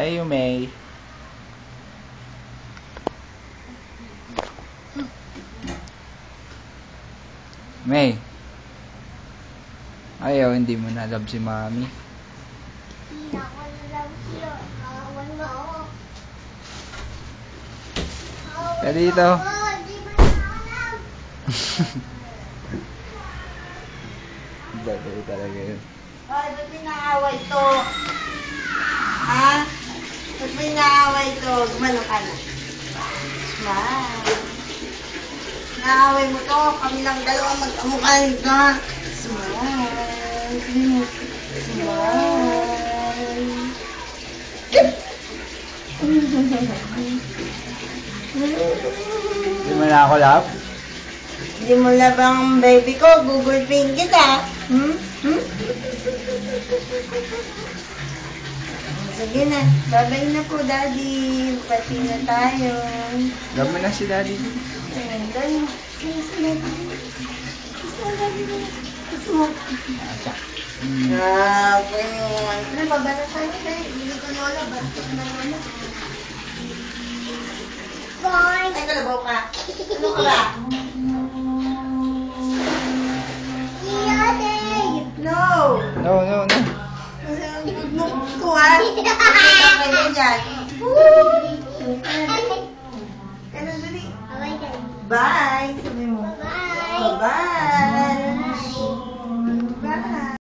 Hi, May. May. Ayaw, hindi mo na love si Mami. Hindi ako na-love siya. Kawan mo ako. Kaya dito. Di ba na-alam? Dati talaga yun. Ay, ba't may naaway to? Ha? Ba't may naaway to? Gumano ka na. Smile. Naaway mo to. Kami lang dalawa magkamukhan ka. Smile. Smile. Hindi mo na ako love? Hindi mo labang baby ko. Google pin kita. Hmm? Hmm? Sige na. Babay na po, Daddy. Pati na tayo. Love mo na si Daddy. Dali. Grabe naman. Ano, babala tayo tayo. Hindi ko lola. Ba't na lola? Bye. Ay, kalabaw ka. Ano ka ba? Iyate. No. No, no, no. Ito ha. Ito kayo dyan. Ano, dali. Bye. Sabi mo. Bye. Bye.